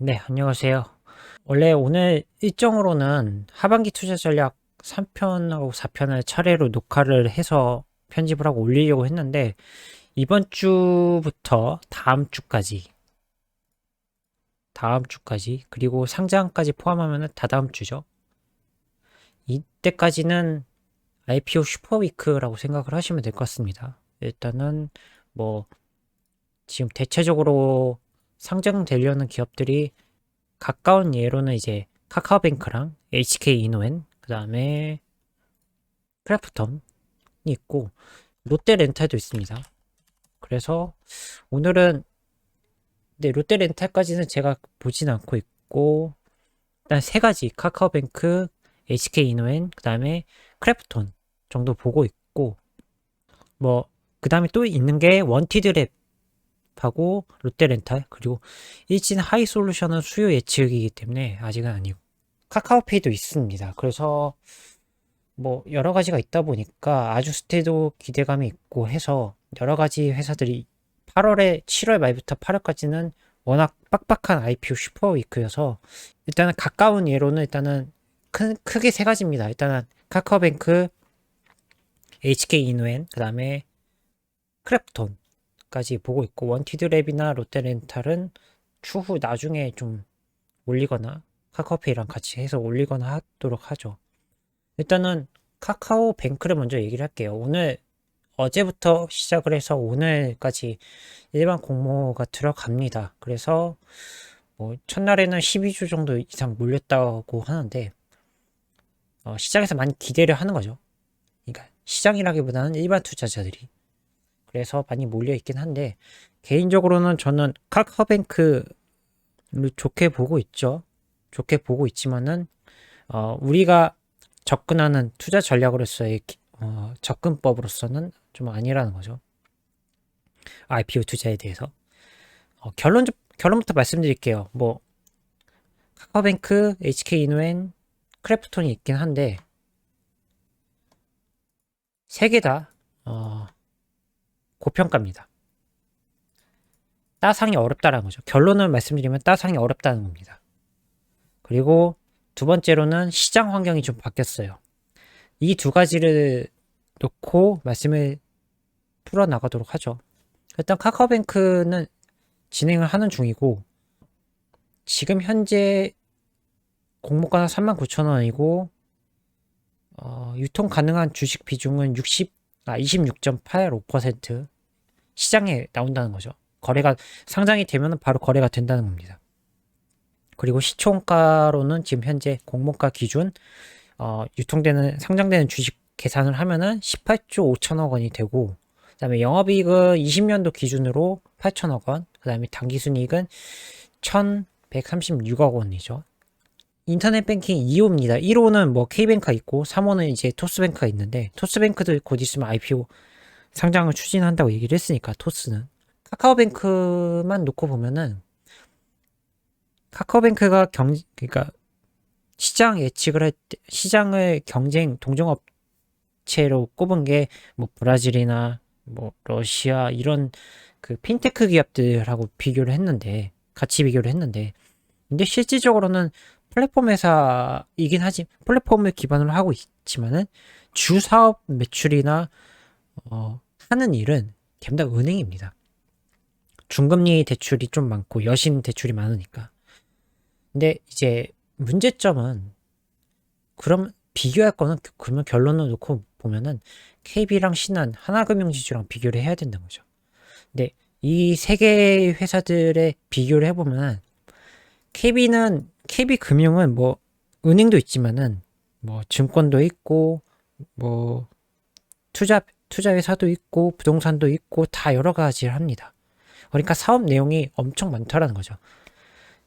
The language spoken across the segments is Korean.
네, 안녕하세요. 원래 오늘 일정으로는 하반기 투자 전략 3편하고 4편을 차례로 녹화를 해서 편집을 하고 올리려고 했는데, 이번 주부터 다음 주까지, 그리고 상장까지 포함하면 다다음 주죠. 이때까지는 IPO 슈퍼위크라고 생각을 하시면 될 것 같습니다. 일단은 뭐 지금 대체적으로 상장되려는 기업들이 가까운 예로는 이제 카카오뱅크랑 HK이노엔, 그 다음에 크래프톤이 있고 롯데렌탈도 있습니다. 그래서 오늘은 롯데렌탈까지는 제가 보진 않고 있고, 일단 세 가지 카카오뱅크, HK이노엔, 그 다음에 크래프톤 정도 보고 있고, 뭐 그 다음에 또 있는 게 원티드랩하고 롯데렌탈, 그리고 일진 하이솔루션은 수요 예측이기 때문에 아직은 아니고, 카카오페이도 있습니다. 그래서 뭐 여러 가지가 있다 보니까 아주스테도 기대감이 있고 해서 여러 가지 회사들이 7월 말부터 8월까지는 워낙 빡빡한 IPO 슈퍼 위크여서, 일단은 가까운 예로는 일단은 크게 세 가지입니다. 일단은 카카오뱅크, HK이노엔, 그 다음에 크랩톤까지 보고 있고, 원티드랩이나 롯데렌탈은 추후 나중에 좀 올리거나 카카오페이랑 같이 해서 올리거나 하도록 하죠. 일단은 카카오뱅크를 먼저 얘기를 할게요. 어제부터 시작을 해서 오늘까지 일반 공모가 들어갑니다. 그래서 뭐 첫날에는 12주 정도 이상 몰렸다고 하는데, 시장에서 많이 기대를 하는 거죠. 그러니까 시장이라기보다는 일반 투자자들이. 그래서 많이 몰려 있긴 한데, 개인적으로는 저는 카카오뱅크를 좋게 보고 있죠. 좋게 보고 있지만은 우리가 접근하는 투자 전략으로서의 접근법으로서는 좀 아니라는 거죠. IPO 투자에 대해서. 결론부터 말씀드릴게요. 뭐 카카오뱅크, HK이노엔, 크래프톤이 있긴 한데 세 개 다 고평가입니다. 따상이 어렵다라는 거죠. 결론을 말씀드리면 따상이 어렵다는 겁니다. 그리고 두 번째로는 시장 환경이 좀 바뀌었어요. 이 두 가지를 놓고 말씀을 풀어나가도록 하죠. 일단 카카오뱅크는 진행을 하는 중이고, 지금 현재 공모가는 39,000원이고, 유통 가능한 주식 비중은 26.85% 시장에 나온다는 거죠. 상장이 되면 바로 거래가 된다는 겁니다. 그리고 시총가로는 지금 현재 공모가 기준, 상장되는 주식 계산을 하면은 18조 5천억 원이 되고, 그 다음에 영업이익은 20년도 기준으로 8천억 원, 그 다음에 당기순이익은 1,136억 원이죠. 인터넷 뱅킹 2호입니다. 1호는 뭐 K뱅크가 있고 3호는 이제 토스뱅크가 있는데, 토스뱅크도 곧 있으면 IPO 상장을 추진한다고 얘기를 했으니까, 토스는. 카카오뱅크만 놓고 보면은 카카오뱅크가 그러니까 시장 예측을 할 때, 시장을 동종업체로 꼽은 게 뭐 브라질이나 뭐 러시아 이런 그 핀테크 기업들하고 같이 비교를 했는데, 근데 실질적으로는 플랫폼을 기반으로 하고 있지만은 주 사업 매출이나 하는 일은 전부 다 은행입니다. 중금리 대출이 좀 많고 여신 대출이 많으니까. 근데 이제 문제점은, 그럼 비교할 거는, 그러면 결론을 놓고 보면은 KB랑 신한, 하나금융지주랑 비교를 해야 된다는 거죠. 근데 이 세 개의 회사들의 비교를 해보면, KB금융은 뭐 은행도 있지만은 뭐 증권도 있고 뭐 투자 회사도 있고 부동산도 있고 다 여러 가지를 합니다. 그러니까 사업 내용이 엄청 많다라는 거죠.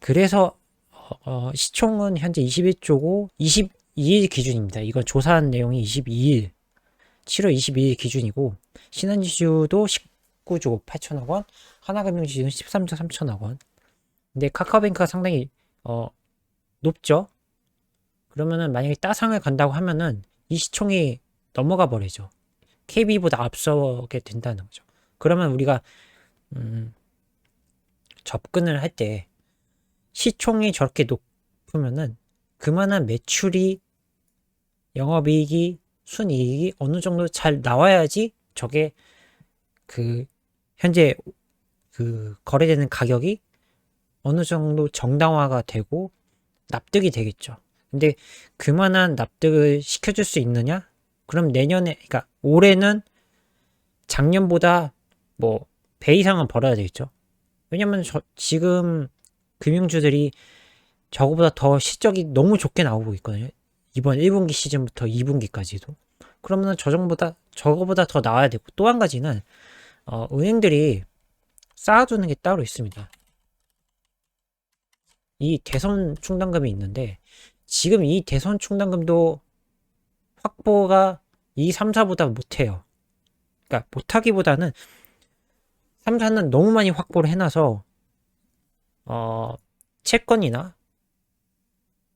그래서 시총은 현재 21조고 22일 기준입니다. 이건 조사한 내용이 7월 22일 기준이고, 신한지주도 19조 8천억 원, 하나금융지주는 13조 3천억 원. 근데 카카오뱅크가 상당히 높죠. 그러면은 만약에 따상을 간다고 하면은 이 시총이 넘어가 버리죠. KB보다 앞서게 된다는 거죠. 그러면 우리가 접근을 할 때 시총이 저렇게 높으면은 그만한 매출이, 영업이익이, 순이익이 어느 정도 잘 나와야지 저게 그 현재 그 거래되는 가격이 어느 정도 정당화가 되고 납득이 되겠죠. 근데 그만한 납득을 시켜줄 수 있느냐? 그럼 내년에, 그러니까 올해는 작년보다 뭐 배 이상은 벌어야 되겠죠. 왜냐면 지금 금융주들이 저거보다 더 실적이 너무 좋게 나오고 있거든요. 이번 1분기 시즌부터 2분기까지도. 그러면 저거보다 더 나와야 되고, 또 한 가지는 은행들이 쌓아두는 게 따로 있습니다. 이 대선 충당금이 있는데 지금 이 대선 충당금도 확보가 이 3사보다 못해요. 그러니까 못하기보다는 3사는 너무 많이 확보를 해놔서 채권이나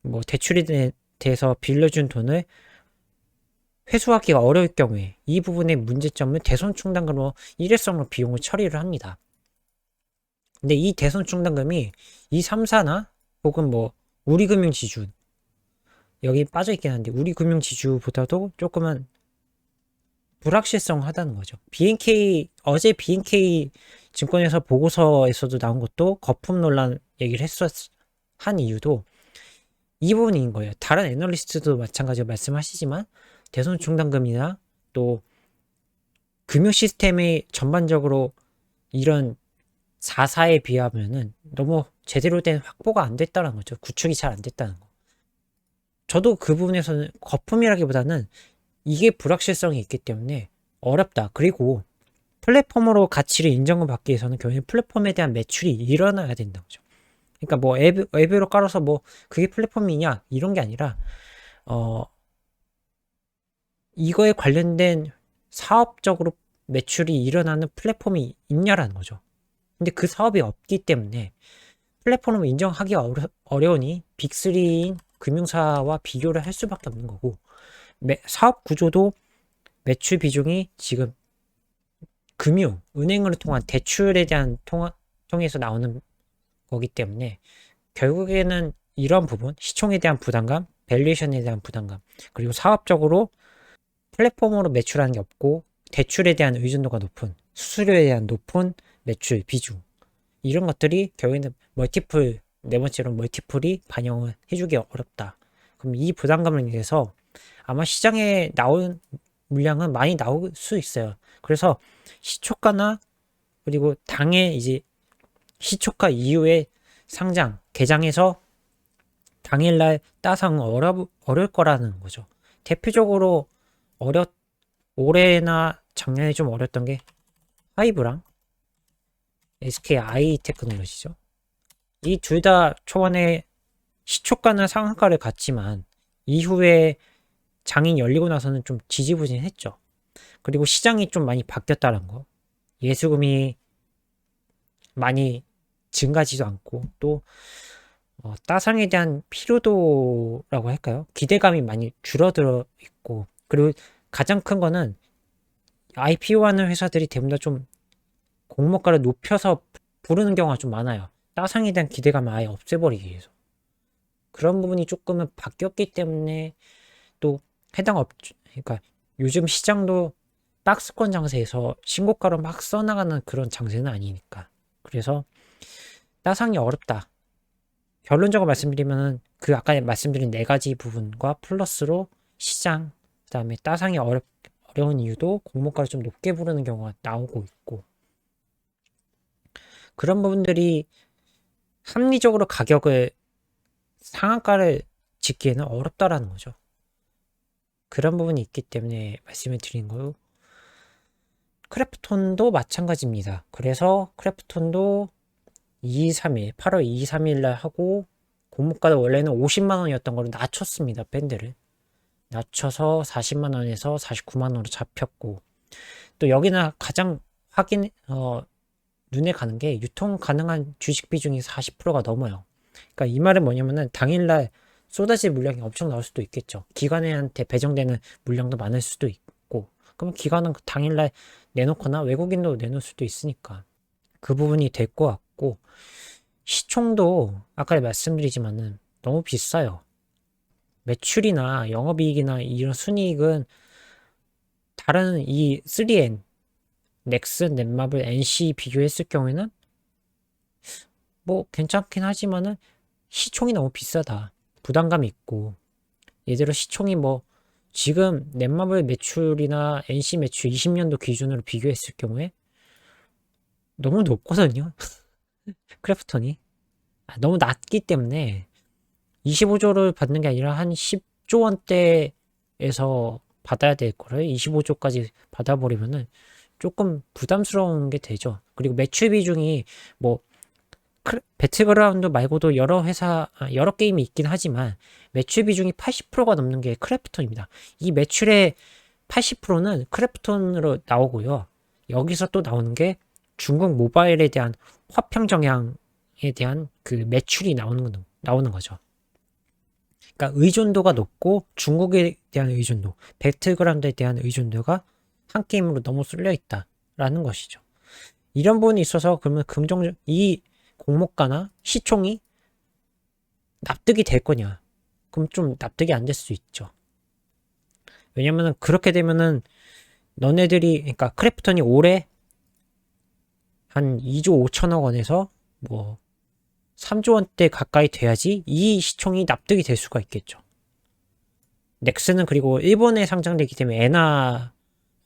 뭐 대출에 대해서 빌려준 돈을 회수하기가 어려울 경우에 이 부분의 문제점을 대선 충당금으로 일회성으로 비용을 처리를 합니다. 근데 이 대선 충당금이 이 3사나 혹은 뭐 우리금융지주, 여기 빠져있긴 한데 우리금융지주보다도 조금은 불확실성하다는 거죠. 어제 BNK 증권에서 보고서에서도 나온 것도 거품 논란 얘기를 한 이유도 이 부분인 거예요. 다른 애널리스트도 마찬가지로 말씀하시지만 대선 충당금이나 또 금융 시스템이 전반적으로 이런 4사에 비하면은 너무 제대로 된 확보가 안 됐다는 거죠. 구축이 잘 안 됐다는 거. 저도 그 부분에서는 거품이라기보다는 이게 불확실성이 있기 때문에 어렵다. 그리고 플랫폼으로 가치를 인정을 받기 위해서는 결국 플랫폼에 대한 매출이 일어나야 된다는 거죠. 그러니까 뭐 앱으로 깔아서 뭐 그게 플랫폼이냐 이런 게 아니라 이거에 관련된 사업적으로 매출이 일어나는 플랫폼이 있냐라는 거죠. 근데 그 사업이 없기 때문에 플랫폼을 인정하기 어려우니 빅3인 금융사와 비교를 할 수밖에 없는 거고, 사업 구조도 매출 비중이 지금 은행으로 통한 대출에 대한 통해서 나오는 거기 때문에 결국에는 이런 부분, 시총에 대한 부담감, 밸류에이션에 대한 부담감, 그리고 사업적으로 플랫폼으로 매출하는 게 없고 대출에 대한 의존도가 높은, 수수료에 대한 높은 매출 비중, 이런 것들이 결국에는 네 번째로 멀티플이 반영을 해주기 어렵다. 그럼 이 부담감을 인해서 아마 시장에 나온 물량은 많이 나올 수 있어요. 그래서 시초가나 그리고 당해 이제 시초가 이후에 개장해서 당일날 따상 어려울 거라는 거죠. 대표적으로 올해나 작년에 좀 어렸던 게 하이브랑 SKI 테크놀로지죠. 이 둘 다 초반에 시초가나 상한가를 갔지만 이후에 장이 열리고 나서는 좀 지지부진했죠. 그리고 시장이 좀 많이 바뀌었다는 거. 예수금이 많이 증가하지도 않고 또 따상에 대한 피로도라고 할까요? 기대감이 많이 줄어들어 있고, 그리고 가장 큰 거는 IPO하는 회사들이 대부분 다 좀 공모가를 높여서 부르는 경우가 좀 많아요. 따상에 대한 기대감을 아예 없애버리기 위해서. 그런 부분이 조금은 바뀌었기 때문에 또 그러니까 요즘 시장도 박스권 장세에서 신고가로 막 써나가는 그런 장세는 아니니까. 그래서 따상이 어렵다. 결론적으로 말씀드리면 그 아까 말씀드린 네 가지 부분과 플러스로 시장, 그다음에 따상이 어려운 이유도 공모가를 좀 높게 부르는 경우가 나오고 있고, 그런 부분들이 합리적으로 상한가를 짓기에는 어렵다라는 거죠. 그런 부분이 있기 때문에 말씀을 드린 거요. 크래프톤도 마찬가지입니다. 그래서 크래프톤도 8월 2, 3일 날 하고, 공모가가 원래는 50만 원이었던 걸 낮췄습니다. 밴드를 낮춰서 40만 원에서 49만 원으로 잡혔고, 또 여기는 가장 눈에 가는 게 유통 가능한 주식 비중이 40%가 넘어요. 그러니까 이 말은 뭐냐면은 당일날 쏟아질 물량이 엄청 나올 수도 있겠죠. 기관한테 배정되는 물량도 많을 수도 있고, 그럼 기관은 당일날 내놓거나 외국인도 내놓을 수도 있으니까 그 부분이 될 것 같고, 시총도 아까 말씀드리지만은 너무 비싸요. 매출이나 영업이익이나 이런 순이익은 다른 이 3N, 넥슨, 넷마블, NC 비교했을 경우에는 뭐 괜찮긴 하지만은 시총이 너무 비싸다. 부담감이 있고. 예를 들어 시총이 뭐 지금 넷마블 매출이나 NC 매출 20년도 기준으로 비교했을 경우에 너무 높거든요. 크래프톤이. 너무 낮기 때문에 25조를 받는 게 아니라 한 10조 원대에서 받아야 될 거를 25조까지 받아버리면은 조금 부담스러운 게 되죠. 그리고 매출 비중이 뭐 배틀그라운드 말고도 여러 회사, 여러 게임이 있긴 하지만 매출 비중이 80%가 넘는 게 크래프톤입니다. 이 매출의 80%는 크래프톤으로 나오고요. 여기서 또 나오는 게 중국 모바일에 대한 화평 정향에 대한 그 매출이 나오는 거죠. 그러니까 의존도가 높고 중국에 대한 의존도, 배틀그라운드에 대한 의존도가 한 게임으로 너무 쏠려 있다라는 것이죠. 이런 부분이 있어서 그러면 이 공모가나 시총이 납득이 될 거냐? 그럼 좀 납득이 안 될 수 있죠. 왜냐면은 그렇게 되면은 너네들이 그러니까 크래프톤이 올해 한 2조 5천억 원에서 뭐 3조 원대 가까이 돼야지 이 시총이 납득이 될 수가 있겠죠. 넥슨은 그리고 일본에 상장되기 때문에 엔화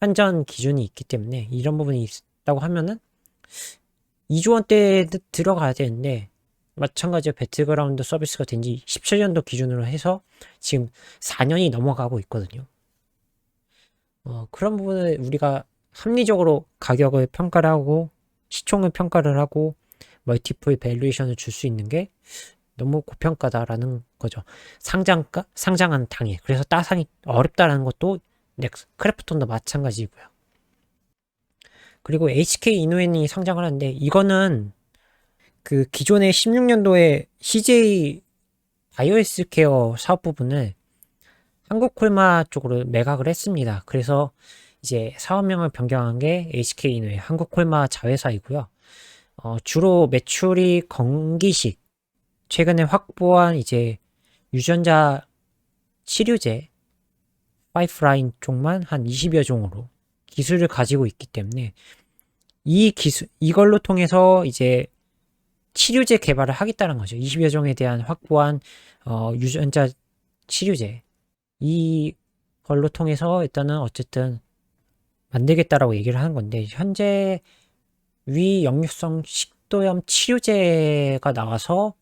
환전 기준이 있기 때문에 이런 부분이 있다고 하면은 2조 원대에 들어가야 되는데 마찬가지로 배틀그라운드 서비스가 된 지 17년도 기준으로 해서 지금 4년이 넘어가고 있거든요. 그런 부분을 우리가 합리적으로 가격을 평가를 하고 시총을 평가를 하고 멀티플 밸류에이션을 줄 수 있는 게 너무 고평가다라는 거죠. 상장한 당일. 그래서 따상이 어렵다라는 것도 크래프톤도 마찬가지고요. 그리고 HK 이노엔이 상장을 하는데 이거는 그 기존의 16년도에 CJ 바이오헬스케어 사업 부분을 한국콜마 쪽으로 매각을 했습니다. 그래서 이제 사업명을 변경한 게 HK 이노의 한국콜마 자회사이고요. 주로 매출이 건기식, 최근에 확보한 이제 유전자 치료제 파이프라인 쪽만 한 20여 종으로 기술을 가지고 있기 때문에 이걸로 통해서 이제 치료제 개발을 하겠다는 거죠. 20여 종에 대한 확보한 유전자 치료제 이걸로 통해서 일단은 어쨌든 만들겠다라고 얘기를 하는 건데 현재 위역류성 식도염 치료제가 나와서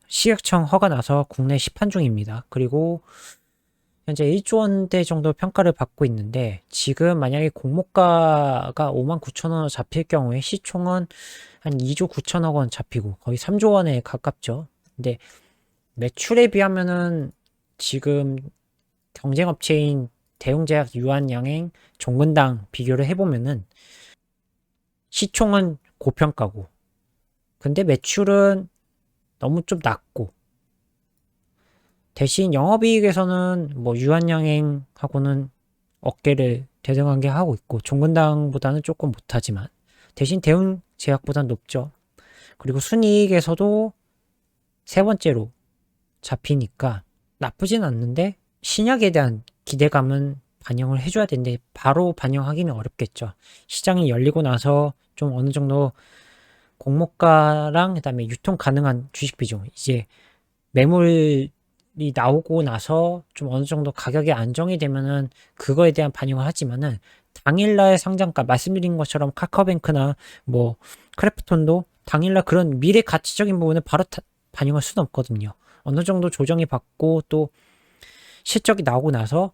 식약청 허가 나서 국내 시판 중입니다. 그리고 현재 1조 원대 정도 평가를 받고 있는데 지금 만약에 공모가가 59,000원 잡힐 경우에 시총은 한 2조 9천억 원 잡히고 거의 3조 원에 가깝죠. 근데 매출에 비하면은 지금 경쟁업체인 대웅제약, 유한양행, 종근당 비교를 해보면은 시총은 고평가고 근데 매출은 너무 좀 낮고 대신 영업이익에서는 뭐 유한양행하고는 어깨를 대등하게 하고 있고 종근당보다는 조금 못하지만 대신 대웅제약보다는 높죠. 그리고 순이익에서도 세 번째로 잡히니까 나쁘진 않는데 신약에 대한 기대감은 반영을 해줘야 되는데 바로 반영하기는 어렵겠죠. 시장이 열리고 나서 좀 어느 정도 공모가랑 그다음에 유통 가능한 주식 비중 이제 매물이 나오고 나서 좀 어느 정도 가격이 안정이 되면은 그거에 대한 반영을 하지만은 당일날 상장가 말씀드린 것처럼 카카오뱅크나 뭐 크래프톤도 당일날 그런 미래 가치적인 부분을 바로 반영할 수는 없거든요. 어느 정도 조정이 받고 또 실적이 나오고 나서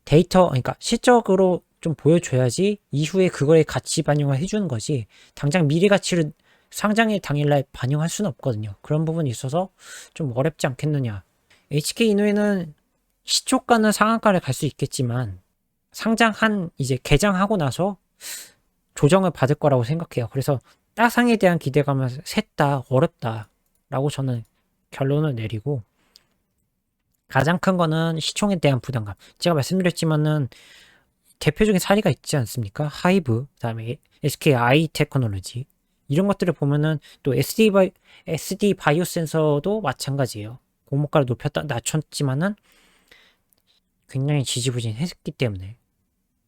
그러니까 실적으로 좀 보여줘야지 이후에 그거에 가치 반영을 해주는 거지 당장 미래 가치를 상장의 당일날 반영할 수는 없거든요. 그런 부분이 있어서 좀 어렵지 않겠느냐. HK 이노에는 시초가는 상한가를 갈 수 있겠지만 이제 개장하고 나서 조정을 받을 거라고 생각해요. 그래서 따상에 대한 기대감은 셋 다 어렵다라고 저는 결론을 내리고 가장 큰 거는 시총에 대한 부담감. 제가 말씀드렸지만은 대표적인 사례가 있지 않습니까? 하이브, 그다음에 SK 아이 테크놀로지 이런 것들을 보면은 또 SD 바이오 센서도 마찬가지예요. 공모가를 낮췄지만은 굉장히 지지부진했기 때문에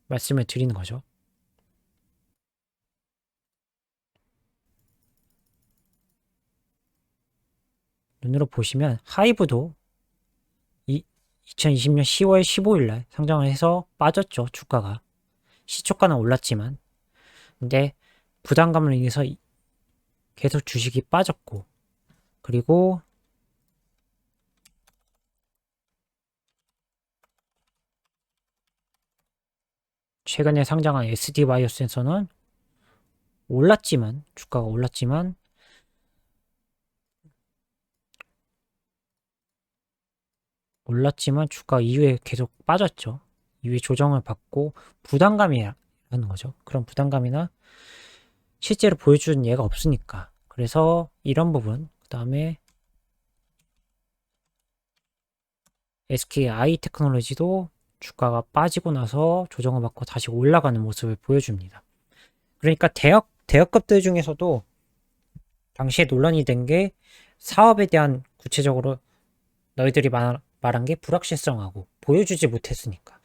말씀을 드리는 거죠. 눈으로 보시면 하이브도 2020년 10월 15일 날 상장을 해서 빠졌죠. 주가가. 시초가는 올랐지만. 근데 부담감을 인해서 계속 주식이 빠졌고, 그리고 최근에 상장한 SD 바이오 센서는 올랐지만, 주가가 올랐지만 주가 이후에 계속 빠졌죠. 이후에 조정을 받고 부담감이라는 거죠. 그런 부담감이나 실제로 보여주는 예가 없으니까. 그래서 이런 부분, 그 다음에 SKI 테크놀로지도 주가가 빠지고 나서 조정을 받고 다시 올라가는 모습을 보여줍니다. 그러니까 대역급들 중에서도 당시에 논란이 된 게 사업에 대한 구체적으로 너희들이 말한 게 불확실성하고 보여주지 못했으니까.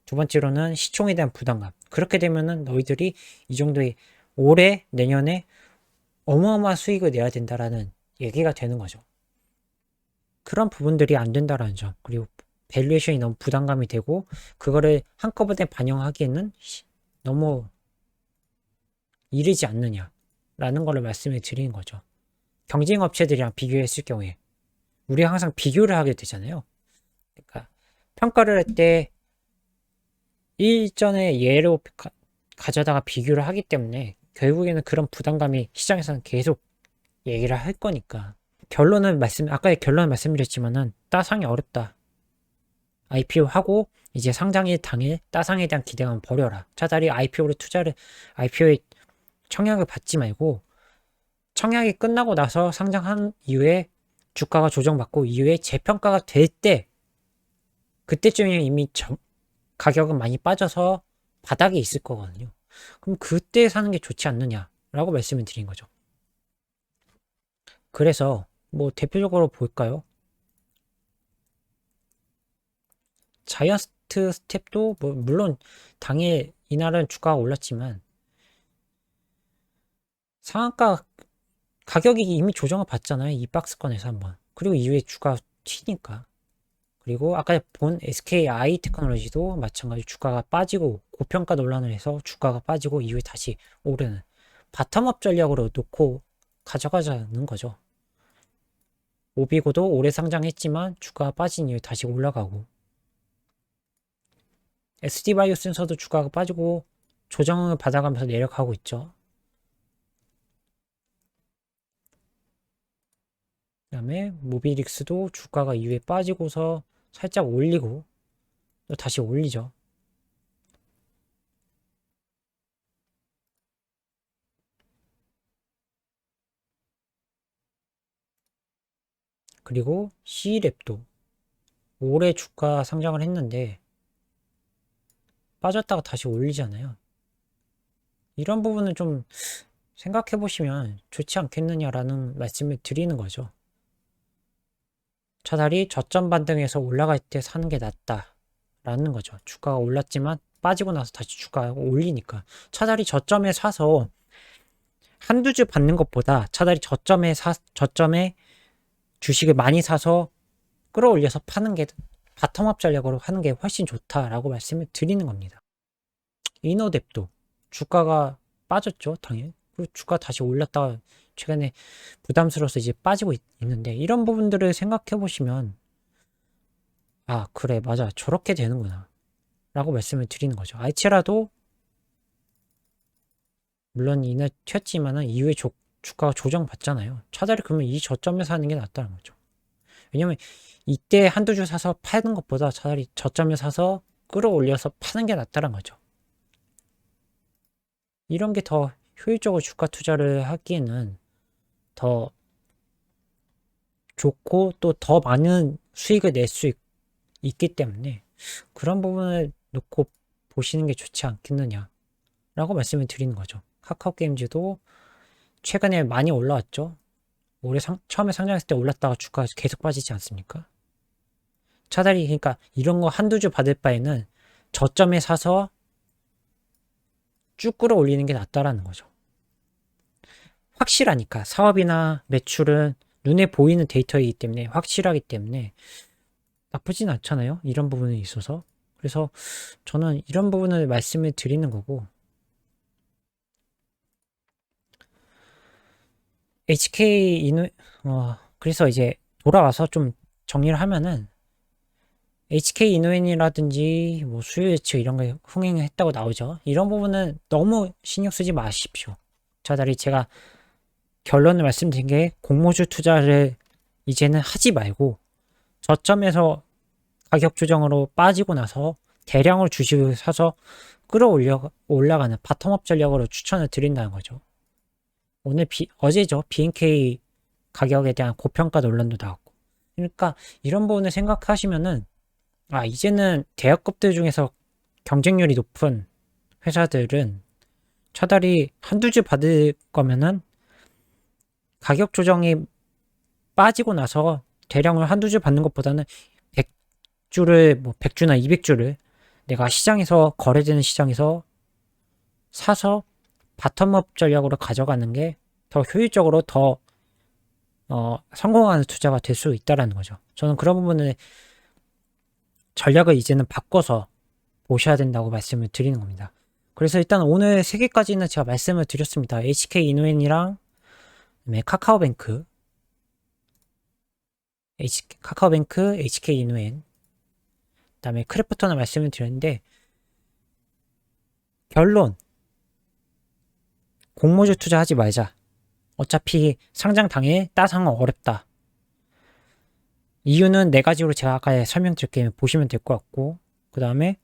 두 번째로는 시총에 대한 부담감. 그렇게 되면은 너희들이 이 정도의 올해, 내년에 어마어마한 수익을 내야 된다라는 얘기가 되는 거죠. 그런 부분들이 안 된다라는 점. 그리고 밸류에이션이 너무 부담감이 되고 그거를 한꺼번에 반영하기에는 너무 이르지 않느냐라는 거를 말씀을 드리는 거죠. 경쟁 업체들이랑 비교했을 경우에 우리가 항상 비교를 하게 되잖아요. 그러니까 평가를 할 때 일전의 예로 가져다가 비교를 하기 때문에 결국에는 그런 부담감이 시장에서는 계속 얘기를 할 거니까 아까 결론을 말씀드렸지만은 따상이 어렵다. IPO 하고 이제 상장일 당일 따상에 대한 기대감을 버려라. 차라리 IPO에 청약을 받지 말고 청약이 끝나고 나서 상장한 이후에 주가가 조정받고 이후에 재평가가 될 때 그때쯤이면 이미 가격은 많이 빠져서 바닥에 있을 거거든요. 그럼 그때 사는 게 좋지 않느냐라고 말씀을 드린 거죠. 그래서 뭐 대표적으로 볼까요? 자이언트 스텝도 뭐 물론 당일 이날은 주가가 올랐지만 상한가 가격이 이미 조정을 받잖아요. 이 박스권에서 한번. 그리고 이후에 주가 튀니까. 그리고 아까 본 SKI 테크놀로지도 마찬가지 주가가 빠지고 고평가 논란을 해서 주가가 빠지고 이후에 다시 오르는 바텀업 전략으로 놓고 가져가자는 거죠. 오비고도 오래 상장했지만 주가가 빠진 이후에 다시 올라가고 SD바이오 센서도 주가가 빠지고 조정을 받아가면서 내려가고 있죠. 그 다음에 모비릭스도 주가가 이후에 빠지고서 살짝 올리고 또 다시 올리죠. 그리고 C랩도 올해 주가 상장을 했는데 빠졌다가 다시 올리잖아요. 이런 부분은 좀 생각해 보시면 좋지 않겠느냐라는 말씀을 드리는 거죠. 차라리 저점 반등해서 올라갈 때 사는 게 낫다라는 거죠. 주가가 올랐지만 빠지고 나서 다시 주가가 올리니까 차라리 저점에 사서 한두 주 받는 것보다 차라리 저점에 주식을 많이 사서 끌어올려서 파는 게 바텀업 전략으로 하는 게 훨씬 좋다라고 말씀을 드리는 겁니다. 이너뎁도 주가가 빠졌죠, 당일. 그리고 주가 다시 올랐다가 최근에 부담스러워서 이제 빠지고 있는데 이런 부분들을 생각해 보시면 아, 그래, 맞아. 저렇게 되는구나. 라고 말씀을 드리는 거죠. 알체라도 물론 이날 튀었지만은 이후에 주가가 조정받잖아요. 차라리 그러면 이 저점에 사는 게 낫다는 거죠. 왜냐면 이때 한두 주 사서 파는 것보다 차라리 저점에 사서 끌어올려서 파는 게 낫다는 거죠. 이런 게 더 효율적으로 주가 투자를 하기에는 더 좋고 또 더 많은 수익을 낼 수 있기 때문에 그런 부분을 놓고 보시는 게 좋지 않겠느냐 라고 말씀을 드리는 거죠. 카카오 게임즈도 최근에 많이 올라왔죠. 올해 처음에 상장했을 때 올랐다가 주가가 계속 빠지지 않습니까? 차라리 그러니까 이런 거 한두 주 받을 바에는 저점에 사서 쭉 끌어올리는 게 낫다라는 거죠. 확실하니까 사업이나 매출은 눈에 보이는 데이터이기 때문에 확실하기 때문에 나쁘진 않잖아요. 이런 부분에 있어서. 그래서 저는 이런 부분을 말씀을 드리는 거고, HK 그래서 이제 돌아와서 좀 정리를 하면은 HK 이노엔이라든지 뭐 수요 예측 이런 거 흥행했다고 나오죠. 이런 부분은 너무 신경 쓰지 마십시오. 차라리 제가 결론을 말씀드린 게 공모주 투자를 이제는 하지 말고 저점에서 가격 조정으로 빠지고 나서 대량으로 주식을 사서 올라가는 바텀업 전략으로 추천을 드린다는 거죠. 어제죠. BNK 가격에 대한 고평가 논란도 나왔고. 그러니까 이런 부분을 생각하시면은 이제는 대학급들 중에서 경쟁률이 높은 회사들은 차라리 한두 주 받을 거면은 가격 조정이 빠지고 나서 대량을 한두 주 받는 것보다는 100주나 200주를 내가 시장에서 거래되는 시장에서 사서 바텀업 전략으로 가져가는 게 더 효율적으로 더 성공하는 투자가 될 수 있다라는 거죠. 저는 그런 부분을 전략을 이제는 바꿔서 보셔야 된다고 말씀을 드리는 겁니다. 그래서 일단 오늘 3개까지는 제가 말씀을 드렸습니다. HK 이노엔이랑 카카오뱅크, HK 이노엔, 그다음에 크래프톤을 말씀을 드렸는데 결론 공모주 투자하지 말자. 어차피 상장 당일 따상은 어렵다. 이유는 4가지로 제가 아까 설명드릴게요. 보시면 될 것 같고, 그 다음에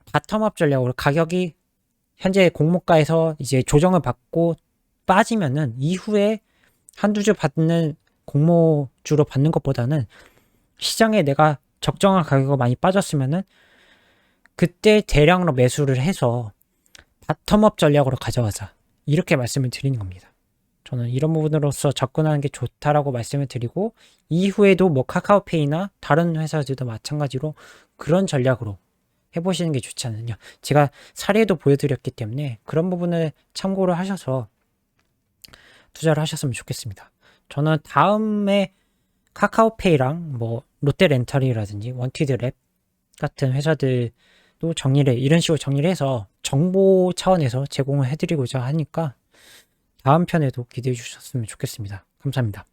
바텀업 전략으로 가격이 현재 공모가에서 이제 조정을 받고 빠지면은 이후에 한두 주 받는 공모주로 받는 것보다는 시장에 내가 적정한 가격이 많이 빠졌으면은 그때 대량으로 매수를 해서 바텀업 전략으로 가져가자. 이렇게 말씀을 드리는 겁니다. 저는 이런 부분으로서 접근하는 게 좋다라고 말씀을 드리고 이후에도 뭐 카카오페이나 다른 회사들도 마찬가지로 그런 전략으로 해보시는 게 좋지 않느냐. 제가 사례도 보여드렸기 때문에 그런 부분을 참고를 하셔서 투자를 하셨으면 좋겠습니다. 저는 다음에 카카오페이랑 뭐 롯데렌탈이라든지 원티드랩 같은 회사들도 이런 식으로 정리를 해서 정보 차원에서 제공을 해드리고자 하니까 다음 편에도 기대해 주셨으면 좋겠습니다. 감사합니다.